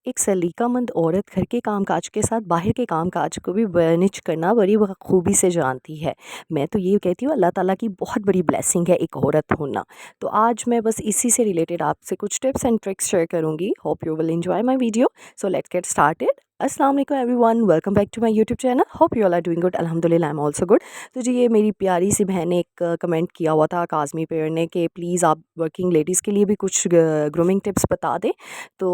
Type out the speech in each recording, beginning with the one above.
एक सलीकामंद औरत घर के कामकाज के साथ बाहर के कामकाज को भी मैनेज करना बड़ी खूबी से जानती है। मैं तो ये कहती हूँ अल्लाह ताला की बहुत बड़ी ब्लेसिंग है एक औरत होना। तो आज मैं बस इसी से रिलेटेड आपसे कुछ टिप्स एंड ट्रिक्स शेयर करूँगी। Hope you will enjoy my video. So let's get started. अस्सलाम वालेकुम everyone, welcome back to my YouTube channel. Hope you all are doing good. अल्हम्दुलिल्लाह आई एम ऑल्सो गुड। तो जी ये मेरी प्यारी सी बहन ने एक कमेंट किया हुआ था काज़मी पेयर ने कि प्लीज़ आप वर्किंग लेडीज़ के लिए भी कुछ ग्रूमिंग टिप्स बता दें। तो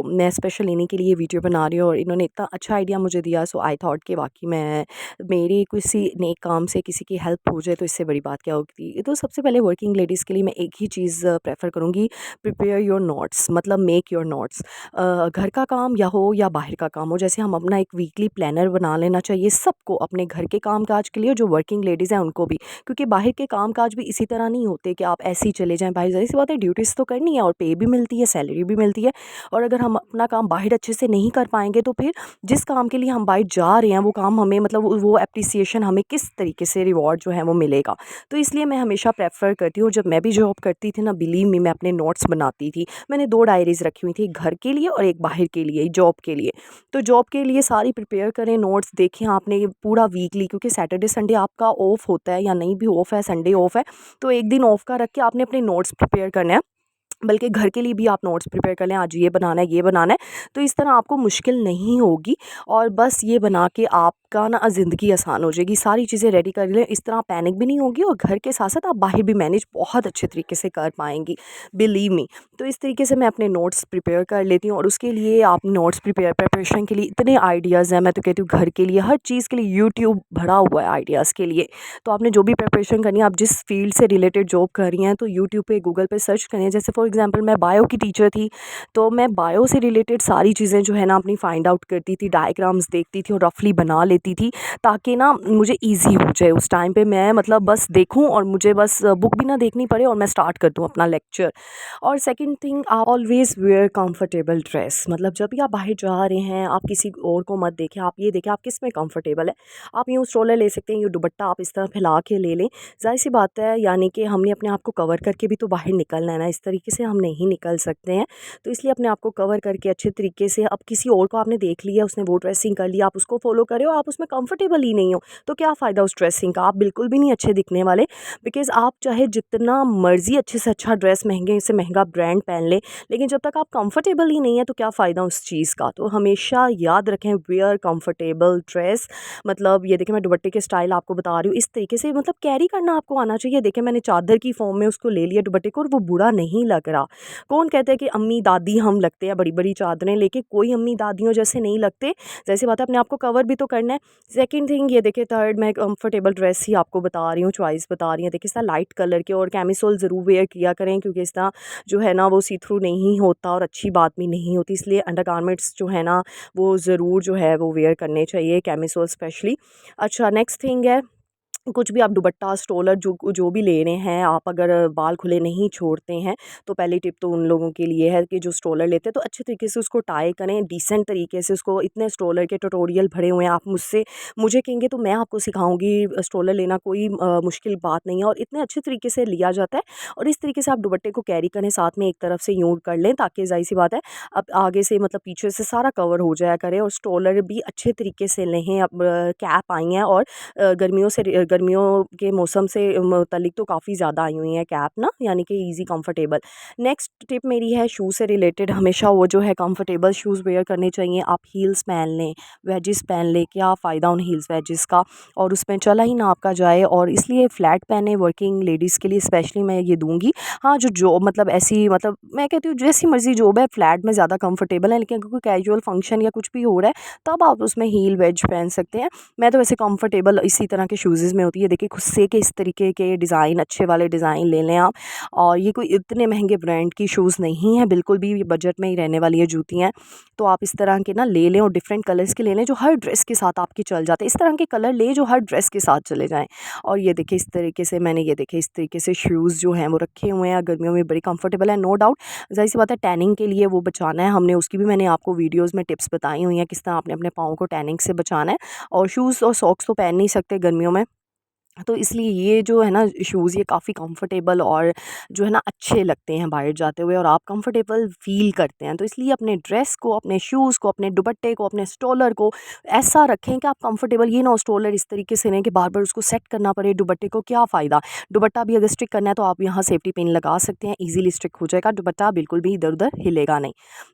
मैं स्पेशल इन्हीं के लिए वीडियो बना रही हूँ और इन्होंने इतना अच्छा आइडिया मुझे दिया। सो आई थॉट कि वाकई मैं मेरी किसी नेक काम से किसी की हेल्प हो जाए तो इससे बड़ी बात क्या होगी। तो सबसे पहले वर्किंग लेडीज़ के लिए मैं एक ही चीज़ प्रेफर करूँगी, प्रिपेयर योर नोट्स, मतलब मेक योर नोट्स। घर का काम या हो या बाहर का काम हो, जैसे हम अपना एक वीकली प्लानर बना लेना चाहिए सबको, अपने घर के काम काज के लिए जो वर्किंग लेडीज़ हैं उनको भी, क्योंकि बाहर के काम काज भी इसी तरह नहीं होते कि आप ऐसे ही चले जाएं बाहर। ज़ाहिर सी बात है ड्यूटीज़ तो करनी है और पे भी मिलती है, सैलरी भी मिलती है। और अगर हम अपना काम बाहर अच्छे से नहीं कर पाएंगे तो फिर जिस काम के लिए हम बाहर जा रहे हैं वो काम हमें, मतलब वो एप्रिसिएशन हमें किस तरीके से रिवॉर्ड जो है वो मिलेगा। तो इसलिए मैं हमेशा प्रेफर करती हूँ, जब मैं भी जॉब करती थी ना, बिलीव मी, मैं अपने नोट्स बनाती थी। मैंने 2 डायरीज़ रखी हुई थी, एक घर के लिए और एक बाहर के लिए, जॉब के लिए। तो जॉब के लिए सारी प्रिपेयर करें, नोट्स देखें आपने ये पूरा वीकली, क्योंकि सैटरडे संडे आपका ऑफ होता है या नहीं भी ऑफ है, संडे ऑफ है, तो एक दिन ऑफ का रख के आपने अपने नोट्स प्रिपेयर करने हैं। बल्कि घर के लिए भी आप नोट्स प्रिपेयर कर लें, आज ये बनाना है, ये बनाना है। तो इस तरह आपको मुश्किल नहीं होगी और बस ये बना के आपका ना ज़िंदगी आसान हो जाएगी। सारी चीज़ें रेडी कर लें, इस तरह पैनिक भी नहीं होगी और घर के साथ-साथ आप बाहर भी मैनेज बहुत अच्छे तरीके से कर पाएँगी, बिलीव मी। तो इस तरीके से मैं अपने नोट्स प्रिपेयर कर लेती हूँ और उसके लिए आप नोट्स प्रिपरेशन के लिए इतने आइडियाज़ हैं। मैं तो कहती हूँ घर के लिए, हर चीज़ के लिए यूट्यूब भरा हुआ है आइडियाज़ के लिए। तो आपने जो भी प्रिपरेशन करनी है, आप जिस फील्ड से रिलेटेड जॉब कर रही हैं, तो यूट्यूब पे, गूगल पे सर्च करें। जैसे फॉर एग्जांपल मैं बायो की टीचर थी, तो मैं बायो से रिलेटेड सारी चीज़ें जो है ना अपनी फाइंड आउट करती थी, डायग्राम्स देखती थी और रफली बना लेती थी, ताकि ना मुझे ईज़ी हो जाए उस टाइम पे। मैं मतलब बस देखूँ और मुझे बस बुक भी ना देखनी पड़े और मैं स्टार्ट कर दूँ अपना लेक्चर। और सेकंड थिंग, आप ऑलवेज़ वेयर कंफर्टेबल ड्रेस, मतलब जब भी आप बाहर जा रहे हैं आप किसी और को मत देखें, आप ये देखें आप किस में कंफर्टेबल है। आप यूँ स्ट्रोलर ले सकते हैं, यूँ दुपट्टा आप इस तरह फैला के ले लें। ज़ाहिर-सी बात है, यानी कि हमने अपने आप को कवर करके भी तो बाहर निकलना है ना, इस तरीके से हम नहीं निकल सकते हैं। तो इसलिए अपने आप को कवर करके अच्छे तरीके से, अब किसी और को आपने देख लिया, उसने वो ड्रेसिंग कर लिया, आप उसको फ़ॉलो कर रहे हो, आप उसमें कंफर्टेबल ही नहीं हो, तो क्या फ़ायदा उस ड्रेसिंग का? आप बिल्कुल भी नहीं अच्छे दिखने वाले। बिकॉज़ आप चाहे जितना मर्ज़ी अच्छे से अच्छा ड्रेस, महँगे से महँगा ब्रांड पहन लें, लेकिन जब तक आप कंफर्टेबल ही नहीं है तो क्या फ़ायदा उस चीज़ का? तो हमेशा याद रखें, वेयर कंफर्टेबल ड्रेस। मतलब ये देखिए मैं दुपट्टे के स्टाइल आपको बता रही हूँ, इस तरीके से मतलब कैरी करना आपको आना चाहिए। देखिए मैंने चादर की फॉर्म में उसको ले लिया दुपट्टे को और वो बुरा नहीं लग रहा। कौन कहता है कि अम्मी दादी हम लगते हैं बड़ी-बड़ी चादरें लेके, कोई अम्मी दादियों जैसे नहीं लगते। ज़ाहिर-सी बात है अपने आप को कवर भी तो करना है। सेकंड थिंग ये देखिए, थर्ड मैं कंफर्टेबल ड्रेस ही आपको बता रही हूँ, चॉइस बता रही हूँ। देखिए इस तरह लाइट कलर के और कैमिसोल ज़रूर वेयर किया करें, क्योंकि इस तरह जो है ना वो सी थ्रू नहीं होता और अच्छी बात भी नहीं होती। इसलिए अंडरगारमेंट्स जो है ना वो ज़रूर जो है वो वेयर करने चाहिए, कैमिसोल स्पेशली। अच्छा, नेक्स्ट थिंग है, कुछ भी आप दुपट्टा, स्ट्रोलर जो जो भी ले रहे हैं, आप अगर बाल खुले नहीं छोड़ते हैं, तो पहली टिप तो उन लोगों के लिए है कि जो स्ट्रोलर लेते हैं तो अच्छे तरीके से उसको टाई करें, डिसेंट तरीके से उसको। इतने स्ट्रोलर के ट्यूटोरियल भरे हुए हैं, आप मुझे कहेंगे तो मैं आपको सिखाऊँगी। स्ट्रोलर लेना कोई मुश्किल बात नहीं है और इतने अच्छे तरीके से लिया जाता है। और इस तरीके से आप दुपट्टे को कैरी करें, साथ में एक तरफ से यूँ कर लें, ताकि ज़ाहिर-सी बात है अब आगे से मतलब पीछे से सारा कवर हो जाया करे। और स्ट्रोलर भी अच्छे तरीके से लें। अब कैप आई हैं और गर्मियों के मौसम से मुतल्लिक तो काफ़ी ज़्यादा आई हुई हैं कैप ना, यानी कि ईज़ी कंफर्टेबल। नेक्स्ट टिप मेरी है शूज़ से रिलेटेड, हमेशा वो जो है कंफर्टेबल शूज़ वेयर करने चाहिए। आप हील्स पहन लें, वेजिस पहन लें, क्या फ़ायदा उन हील्स वेजिस का, और उसमें चला ही ना आपका जाए। और इसलिए फ्लैट पहने वर्किंग लेडीज़ के लिए स्पेशली मैं ये दूँगी। हाँ, जो जॉब मतलब ऐसी, मतलब मैं कहती हूँ जैसी मर्ज़ी जॉब है, फ्लैट में ज़्यादा कंफर्टेबल है, लेकिन अगर कोई कैजुअल फंक्शन या कुछ भी हो रहा है तब आप उसमें हील वेज पहन सकते हैं। मैं तो वैसे कंफर्टेबल इसी तरह के शूज़ में होती है। देखिए खुद से के इस तरीके के डिज़ाइन, अच्छे वाले डिज़ाइन ले लें आप। और ये कोई इतने महंगे ब्रांड की शूज़ नहीं है, बिल्कुल भी ये बजट में ही रहने वाली ये जूतियाँ हैं। तो आप इस तरह के ना ले लें और डिफरेंट कलर्स के ले लें जो हर ड्रेस के साथ आपके चल जाते हैं। इस तरह के कलर लें जो हर ड्रेस के साथ चले जाएँ। और ये देखिए इस तरीके से मैंने, ये देखिए इस तरीके से शूज़ जो हैं वो रखे हुए हैं, गर्मियों में बड़ी कंफर्टेबल है, नो डाउट। ज़ाहिर-सी बात है टैनिंग के लिए वो बचाना है हमने, उसकी भी मैंने आपको वीडियोज़ में टिप्स बताई हुई हैं, किस तरह आपने अपने पाँव को टैनिंग से बचाना है। और शूज़ और सॉक्स तो पहन नहीं सकते गर्मियों में, तो इसलिए ये जो है ना शूज़ ये काफ़ी कंफर्टेबल और जो है ना अच्छे लगते हैं बाहर जाते हुए और आप कंफर्टेबल फ़ील करते हैं। तो इसलिए अपने ड्रेस को, अपने शूज़ को, अपने दुपट्टे को, अपने स्टोलर को ऐसा रखें कि आप कंफर्टेबल, ये ना हो स्टोलर इस तरीके से लें कि बार-बार उसको सेट करना पड़े, दुपट्टे को क्या फ़ायदा। दुपट्टा भी अगर स्टिक करना है तो आप यहाँ सेफ्टी पिन लगा सकते हैं, ईज़िली स्टिक हो जाएगा, दुपट्टा बिल्कुल भी इधर-उधर हिलेगा नहीं।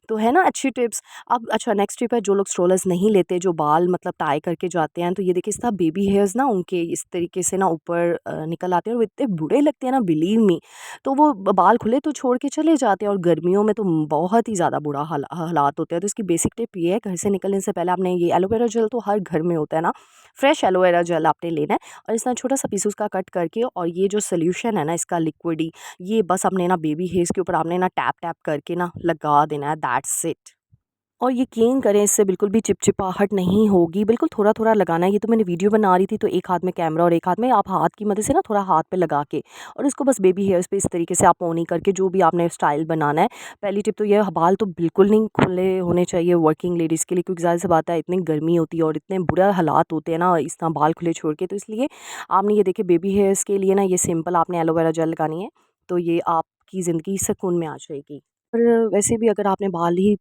तो है ना अच्छी टिप्स। अब अच्छा नेक्स्ट टिप है, जो लोग स्ट्रोलर्स नहीं लेते, जो बाल मतलब टाई करके जाते हैं, तो ये देखिए इस तरह बेबी हेयर्स ना उनके इस तरीके से ना ऊपर निकल आते हैं और वो इतने बुरे लगते हैं ना, बिलीव मी। तो वो बाल खुले तो छोड़ के चले जाते हैं और गर्मियों में तो बहुत ही ज़्यादा बुरा हालात होते हैं। तो इसकी बेसिक टिप ये है, घर से निकलने से पहले आपने ये एलोवेरा जेल तो हर घर में होता है ना, फ्रेश एलोवेरा जेल आपने लेना है और इस तरह छोटा सा पीस उसका कट करके और ये जो सोल्यूशन है ना इसका लिक्विड ही, ये बस आपने ना बेबी हेयर्स के ऊपर आपने ना टैप टैप करके ना लगा देना है, दैट्स इट। और यकीन करें इससे बिल्कुल भी चिपचिपाहट नहीं होगी, बिल्कुल थोड़ा-थोड़ा लगाना है। ये तो मैंने वीडियो बना रही थी तो एक हाथ में कैमरा और एक हाथ में आप हाथ की मदद से ना थोड़ा हाथ पे लगा के और इसको बस बेबी हेयर्स पे इस तरीके से आप पोनी करके जो भी आपने स्टाइल बनाना है। पहली टिप तो ये है, बाल तो बिल्कुल नहीं खुले होने चाहिए वर्किंग लेडीज़ के लिए, क्योंकि ज़ाहिर-सी बात है इतनी गर्मी होती है और इतने बुरा हालात होते हैं ना इस तरह बाल खुले छोड़ के। तो इसलिए आपने ये देखिए बेबी हेयर्स के लिए ना ये सिंपल आपने एलोवेरा जेल लगानी है, तो ये आपकी ज़िंदगी सुकून में आ जाएगी। और वैसे भी अगर आपने बाल ही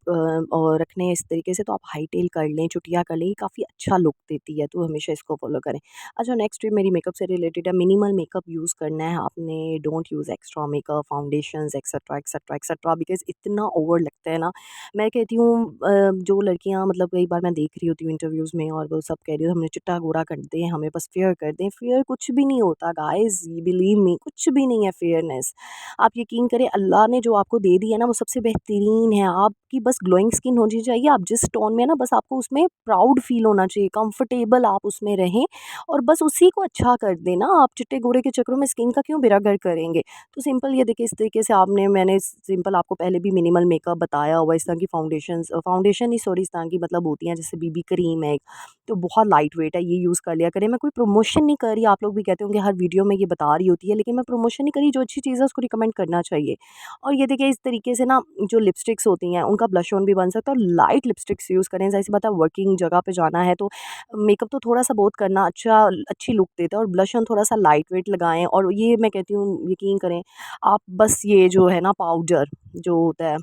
और रखने हैं इस तरीके से तो आप हाई टेल कर लें, चुटिया कर लें, ये काफ़ी अच्छा लुक देती है, तो हमेशा इसको फ़ॉलो करें। अच्छा नेक्स्ट टिप मेरी मेकअप से रिलेटेड है, मिनिमल मेकअप यूज़ करना है आपने, don't use extra makeup, foundations etcetera, etcetera, etcetera, because इतना ओवर लगता है ना। मैं कहती हूँ जो लड़कियाँ मतलब कई बार मैं देख रही होती हूँ इंटरव्यूज़ में और वो सब कह रही हो हमने चिट्टा गोरा कर दें, हमें बस फेयर कर दें। फेयर कुछ भी नहीं होता गाइज़, बिलीव मी, कुछ भी नहीं है फेयरनेस। आप यकीन करें अल्लाह ने जो आपको दे दी है ना वो सबसे बेहतरीन है। आपकी बस ग्लोइंग स्किन होनी चाहिए, आप जिस टोन में है ना बस आपको उसमें प्राउड फ़ील होना चाहिए, कंफर्टेबल आप उसमें रहें और बस उसी को अच्छा कर दें ना। आप चिट्टे-गोरे के चक्करों में स्किन का क्यों बेड़ा-गर्क करेंगे? तो सिंपल ये देखिए इस तरीके से आपने मैंने सिंपल आपको पहले भी मिनिमल मेकअप बताया हुआ है, इस तरह की फाउंडेशन नहीं सॉरी इस तरह की मतलब होती हैं जैसे बीबी क्रीम है एक, तो बहुत लाइट वेट है, ये यूज़ कर लिया करें। मैं कोई प्रमोशन नहीं कर रही, आप लोग भी कहते होंगे हर वीडियो में ये बता रही होती है, लेकिन मैं प्रमोशन नहीं कर रही, जो अच्छी चीज़ है उसको रिकमेंड करना चाहिए। और ये देखिए इस तरीके से ना जो लिपस्टिक्स होती हैं उनका ब्लश ऑन भी बन सकता है और लाइट लिपस्टिक्स यूज़ करें। ज़ाहिर-सी बात है वर्किंग जगह पे जाना है तो मेकअप तो थोड़ा-सा बहुत करना अच्छी लुक देता है और ब्लश ऑन थोड़ा-सा लाइट वेट लगाएँ और ये मैं कहती हूँ यकीन करें आप बस ये जो है ना पाउडर जो होता है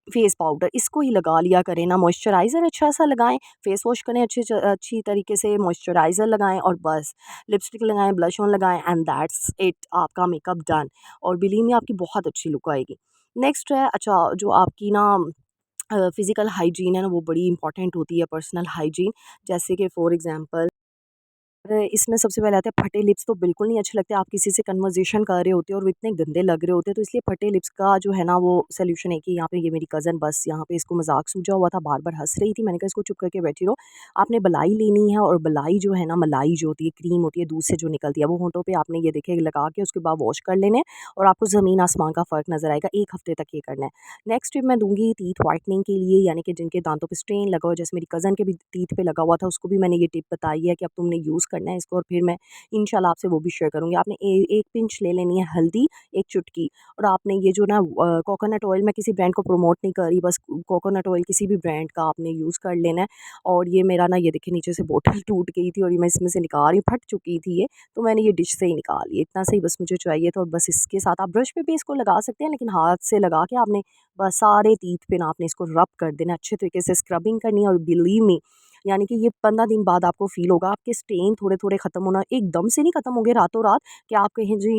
फेस पाउडर इसको ही लगा लिया करें ना, मॉइस्चराइज़र अच्छा-सा लगाएँ, फेस वॉश करें अच्छी तरीके से, मॉइस्चराइज़र लगाएँ और बस लिपस्टिक लगाएँ, ब्लश ऑन लगाएँ एंड दैट्स इट, आपका मेकअप डन और बिलीव मी आपकी बहुत अच्छी लुक आएगी। नेक्स्ट है अच्छा जो आपकी ना फिज़िकल हाइजीन है ना वो बड़ी इंपॉर्टेंट होती है, पर्सनल हाइजीन। जैसे कि फॉर एग्ज़ाम्पल इसमें सबसे पहले आता है फटे लिप्स तो बिल्कुल नहीं अच्छे लगते। आप किसी से कन्वर्सेशन कर रहे होते हो और वो इतने गंदे लग रहे होते हैं, तो इसलिए फटे लिप्स का जो है ना वो सॉल्यूशन है कि यहाँ पे ये मेरी कज़न बस यहाँ पे इसको मज़ाक सूझा हुआ था, बार-बार हँस रही थी। मैंने कहा इसको चुप करके बैठी रहो। आपने मलाई लेनी है और मलाई जो है ना मलाई जो होती है, क्रीम होती है दूध से जो निकलती है, वो होंठों पे आपने ये देखिए लगा के उसके बाद वॉश कर लेने हैं और आपको ज़मीन आसमान का फ़र्क नज़र आएगा। 1 हफ़्ते तक ये करना है। नेक्स्ट टिप मैं दूँगी टीथ व्हाइटनिंग के लिए, यानी कि जिनके दाँतों पे स्ट्रेन लगा हो, जैसे मेरी कज़न के भी टीथ पे लगा हुआ था, उसको भी मैंने ये टिप बताई है कि अब तुमने यूज़ करना है इसको और फिर मैं इंशाल्लाह आपसे वो भी शेयर करूँगी। आपने ए 1 पिंच ले लेनी है हल्दी, 1 चुटकी और आपने ये जो ना कोकोनट ऑयल, मैं किसी ब्रांड को प्रमोट नहीं कर रही, बस कोकोनट ऑयल किसी भी ब्रांड का आपने यूज़ कर लेना है और ये मेरा ना ये देखिए नीचे से बॉटल टूट गई थी और ये मैं इसमें से निकाल रही हूँ, फट चुकी थी ये, तो मैंने ये डिश से ही निकाल ली। इतना सा ही बस मुझे चाहिए था और बस इसके साथ आप ब्रश पे भी इसको लगा सकते हैं, लेकिन हाथ से लगा के आपने बस सारे टीथ पे ना आपने इसको रब कर देना, अच्छे तरीके से स्क्रबिंग करनी है और बिलीव मी यानी कि ये 15 दिन बाद आपको फ़ील होगा आपके स्टेन थोड़े-थोड़े ख़त्म होना, एकदम से नहीं ख़त्म होंगे रातों-रात कि आप कहें जी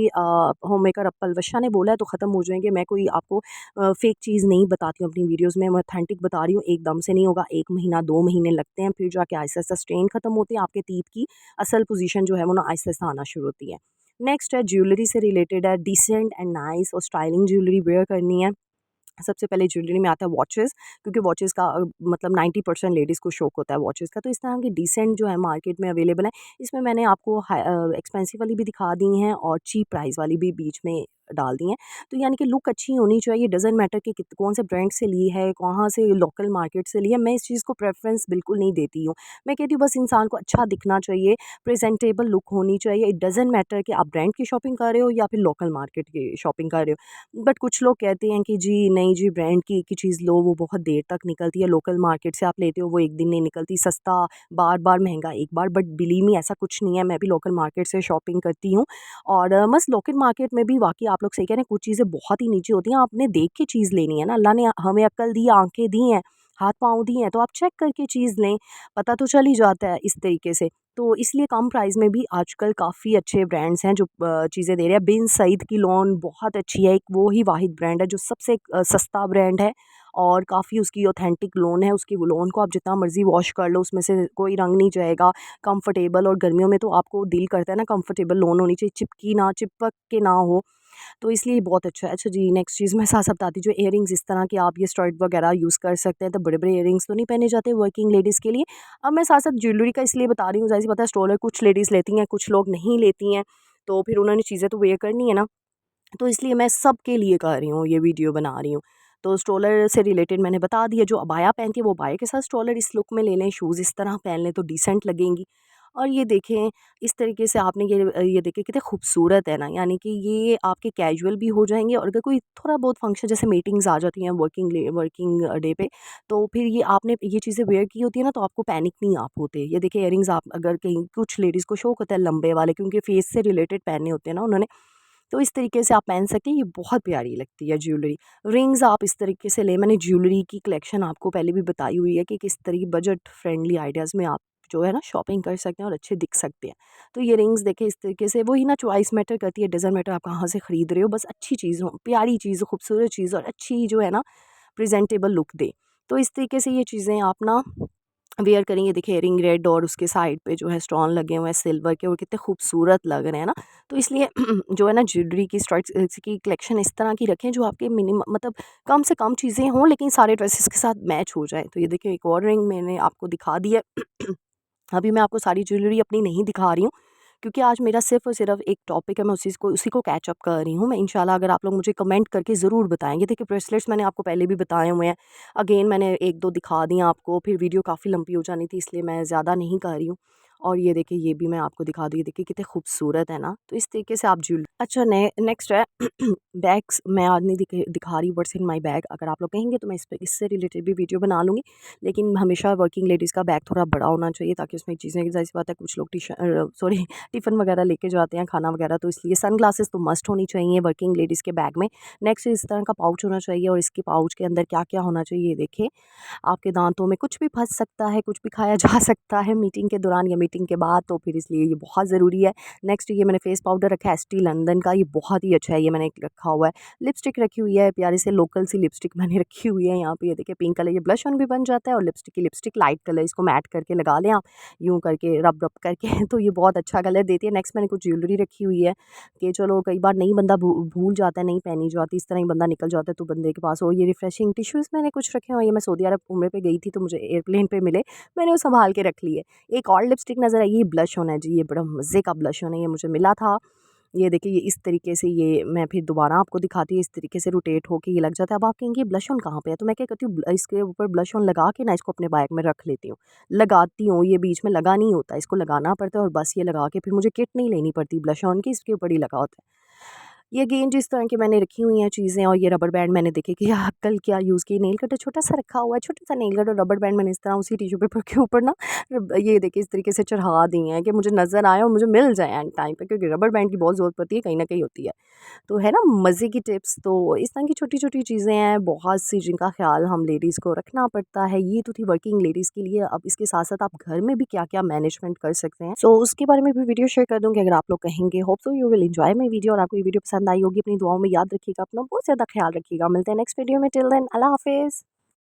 होममेकर पलवशा ने बोला है तो ख़त्म हो जाएँगे। मैं कोई आपको फ़ेक चीज़ नहीं बताती हूँ अपनी वीडियोज़ में, मैं ऑथेंटिक बता रही हूँ, एकदम से नहीं होगा। 1 महीना, 2 महीने लगते हैं, फिर जाके आहिस्ता-आहिस्ता स्ट्रेन ख़त्म होते हैं, आपके टीथ की असल पोज़ीशन जो है वो ना आहिस्ता-आहिस्ता आना शुरू होती है। नेक्स्ट है ज्वेलरी से रिलेटेड है, डिसेंट एंड नाइस और स्टाइलिंग ज्वेलरी वेयर करनी है। सबसे पहले ज्वेलरी में आता है वॉचेस, क्योंकि वॉचेस का मतलब 90% लेडीज़ को शौक होता है वॉचेस का, तो इस तरह की डिसेंट जो है मार्केट में अवेलेबल है। इसमें मैंने आपको एक्सपेंसिव वाली भी दिखा दी हैं और चीप प्राइस वाली भी बीच में डाल दी हैं। तो यानी कि लुक अच्छी होनी चाहिए, डज़न्ट मैटर कि कौन से ब्रांड से ली है, कहाँ से लोकल मार्केट से ली है, मैं इस चीज़ को प्रेफ़रेंस बिल्कुल नहीं देती हूँ। मैं कहती हूँ बस इंसान को अच्छा दिखना चाहिए, प्रेज़ेंटेबल लुक होनी चाहिए। इट डज़न्ट मैटर कि आप ब्रांड की शॉपिंग कर रहे हो या फिर लोकल मार्केट की शॉपिंग कर रहे हो। बट कुछ लोग कहते हैं कि जी नहीं जी, ब्रांड की चीज़ लो, वो बहुत देर तक निकलती है, लोकल मार्केट से आप लेते हो वो एक दिन नहीं निकलती, सस्ता बार-बार महँगा एक बार। बट बिलीव मी ऐसा कुछ नहीं है, मैं भी लोकल मार्केट से शॉपिंग करती हूँ। और बस लोकल मार्केट में भी वाक़ई आप लोग सही कह रहे हैं, कुछ चीज़ें बहुत ही नीचे होती हैं, आपने देख के चीज़ लेनी है ना, अल्लाह ने हमें अक्ल दी है, आँखें दी हैं, हाथ-पाँव दिए हैं, तो आप चेक करके चीज़ लें, पता तो चल ही जाता है इस तरीके से। तो इसलिए कम प्राइस में भी आजकल काफ़ी अच्छे ब्रांड्स हैं जो चीज़ें दे रहे हैं। बिन सईद की लॉन बहुत अच्छी है, एक वो ही वाहिद ब्रांड है जो सबसे सस्ता ब्रांड है और काफ़ी उसकी ऑथेंटिक लॉन है। उसकी वो लॉन को आप जितना मर्ज़ी वॉश कर लो, उसमें से कोई रंग नहीं जाएगा, कंफर्टेबल। और गर्मियों में तो आपको दिल करता है ना कंफर्टेबल लॉन होनी चाहिए, चिपकी ना, चिपक के ना हो। तो इसलिए बहुत अच्छा है। अच्छा जी, नेक्स्ट चीज़ मैं साथ-साथ बताती हूँ, जो इयररिंग्स इस तरह के आप ये स्टड वगैरह यूज़ कर सकते हैं, तो बड़े-बड़े इयररिंग्स तो नहीं पहने जाते वर्किंग लेडीज़ के लिए। अब मैं साथ-साथ ज्वेलरी का इसलिए बता रही हूँ, ज़ाहिर-सी बात है स्टॉलर कुछ लेडीज़ लेती हैं, कुछ लोग नहीं लेती हैं, तो फिर उन्होंने चीज़ें तो वेयर करनी है ना। तो इसलिए मैं सबके लिए कर रही हूँ, ये वीडियो बना रही हूँ। तो स्ट्रोलर से रिलेटेड मैंने बता दिया, जो अबाया पहनती है वो अबाया के साथ स्ट्रोलर इस लुक में ले लें, शूज़ इस तरह पहन लें तो डिसेंट लगेंगी। और ये देखें, इस तरीके से आपने ये देखें कितने खूबसूरत है ना, यानी कि ये आपके कैजुअल भी हो जाएँगे। और अगर कोई थोड़ा बहुत फंक्शन जैसे मीटिंग्स आ जाती हैं वर्किंग डे पे, तो फिर ये आपने ये चीज़ें वेयर की होती है ना, तो आपको पैनिक नहीं आप होते। ये देखिए इयररिंग्स आप अगर कहीं कुछ लेडीज़ को शौक होता है लंबे वाले, क्योंकि फेस से रिलेटेड पहनने होते हैं ना उन्होंने, तो इस तरीके से आप पहन सकते हैं, ये बहुत प्यारी लगती है ज्वेलरी। रिंग्स आप इस तरीके से लें, मैंने ज्वेलरी की कलेक्शन आपको पहले भी बताई हुई है कि किस तरीके बजट फ्रेंडली आइडियाज़ में आप जो है ना शॉपिंग कर सकते हैं और अच्छे दिख सकते हैं। तो ये रिंग्स देखें इस तरीके से, वही ना चॉइस मैटर करती है, डज़न्ट मैटर आप कहाँ से खरीद रहे हो, बस अच्छी चीज़ हो, प्यारी चीज़ हो, खूबसूरत चीज़ और अच्छी जो है ना प्रेज़ेंटेबल लुक दे। तो इस तरीके से ये चीज़ें आप ना वियर करेंगे। देखिए रिंग रेड और उसके साइड पे जो है स्टोन लगे हुए हैं सिल्वर के, और कितने खूबसूरत लग रहे हैं ना। तो इसलिए जो है ना ज्वेलरी की स्टड्स की कलेक्शन इस तरह की रखें जो आपके मिनिमम मतलब कम से कम चीज़ें हों लेकिन सारे ड्रेसेस के साथ मैच हो जाए। तो ये देखिए एक और रिंग मैंने आपको दिखा दी है। अभी मैं आपको सारी ज्वेलरी अपनी नहीं दिखा रही हूँ, क्योंकि आज मेरा सिर्फ़ और सिर्फ़ एक टॉपिक है, मैं उसी को कैच अप कर रही हूँ। मैं इंशाल्लाह अगर आप लोग मुझे कमेंट करके ज़रूर बताएँगे। देखिए ब्रेसलेट्स मैंने आपको पहले भी बताए हुए हैं। अगेन मैंने 1-2 दिखा दिए आपको, फिर वीडियो काफ़ी लंबी हो जानी थी इसलिए मैं ज़्यादा नहीं कर रही हूँ। और ये देखिए ये भी मैं आपको दिखा दूँ, ये देखिए कितने खूबसूरत है ना। तो इस तरीके से आप ज्वेल अच्छा ने नेक्स्ट है बैग्स मैं आज नहीं दिखा रही व्हाट्स इन माय बैग। अगर आप लोग कहेंगे तो मैं इससे रिलेटेड भी वीडियो बना लूँगी। लेकिन हमेशा वर्किंग लेडीज़ का बैग थोड़ा बड़ा होना चाहिए ताकि उसमें चीज़ें, ज़ाहिर-सी बात है कुछ लोग सॉरी टिफ़िन वगैरह लेके जाते हैं, खाना वगैरह, तो इसलिए सनग्लासेस तो मस्ट होनी चाहिए वर्किंग लेडीज़ के बैग में। नेक्स्ट इस तरह का पाउच होना चाहिए, और इसके पाउच के अंदर क्या-क्या होना चाहिए ये देखें। आपके दाँतों में कुछ भी फँस सकता है, कुछ भी खाया जा सकता है मीटिंग के दौरान या मीटिंग के बाद, तो फिर इसलिए ये बहुत ज़रूरी है। नेक्स्ट ये मैंने फेस पाउडर रखा है एस्टी लंदन का, ये बहुत ही अच्छा है, ये मैंने एक रखा हुआ है। लिपस्टिक रखी हुई है, प्यारी से लोकल सी लिपस्टिक मैंने रखी हुई है यहाँ पे, ये देखिए पिंक कलर, ये ब्लश ऑन भी बन जाता है और लिपस्टिक की लिपस्टिक लाइट कलर, इसको मैट करके लगा लें आप, यूँ करके रब-रब करके तो ये बहुत अच्छा कलर देती है। नेक्स्ट मैंने कुछ ज्वेलरी रखी हुई है कि चलो कई बार नहीं बंदा भूल जाता है, नहीं पहनी जाती, इस तरह ही बंदा निकल जाता है तो बंदे के पास हो। ये रिफ्रेशिंग टिश्यूज़ मैंने कुछ रखे हुए हैं, ये मैं सऊदी अरब उम्रे पे गई थी तो मुझे एयरप्लेन पे मिले, मैंने वो सँभाल के रख लिए। एक और लिपस्टिक नज़र आई, ये ब्लश ऑन है जी, ये बड़ा मज़े का ब्लश ऑन है, ये मुझे मिला था। ये देखिए ये इस तरीके से, ये मैं फिर दोबारा आपको दिखाती हूँ, इस तरीके से रोटेट होके ये लग जाता है। अब आप कहेंगे ब्लश ऑन कहाँ पे है? तो मैं क्या करती हूँ, इसके ऊपर ब्लश ऑन लगा के ना इसको अपने बैग में रख लेती हूँ। लगाती हूँ, ये बीच में लगा नहीं होता, इसको लगाना पड़ता है और बस ये लगा के फिर मुझे किट नहीं लेनी पड़ती ब्लश ऑन की, इसके ऊपर ही लगा होता है। ये अगेन जिस तरह की मैंने रखी हुई हैं चीज़ें, और ये रबर बैंड मैंने देखे कि कल क्या यूज़ की, नेल कटर छोटा-सा रखा हुआ है, छोटा-सा नेल कटर और रबर बैंड मैंने इस तरह उसी टिश्यू पेपर के ऊपर ना ये देखिए इस तरीके से चढ़ा दी हैं कि मुझे नज़र आए और मुझे मिल जाए एंड टाइम पे, क्योंकि रबर बैंड की बहुत ज़रूरत पड़ती है, कहीं न कहीं होती है। तो है ना मज़े की टिप्स, तो इस तरह की छोटी-छोटी चीज़ें हैं बहुत सी जिनका ख़्याल हम लेडीज़ को रखना पड़ता है। ये तो थी वर्किंग लेडीज़ के लिए, अब इसके साथ-साथ आप घर में भी क्या-क्या मैनेजमेंट कर सकते हैं। सो उसके बारे में भी वीडियो शेयर कर दूँगी अगर आप लोग कहेंगे। Hope so you will enjoy my video, और आपको ये वीडियो पसंद आई होगी। अपनी दुआओं में याद रखिएगा, अपना बहुत ज़्यादा ख़्याल रखिएगा। मिलते हैं नेक्स्ट वीडियो में, टिल देन अल्लाह हाफ़िज़।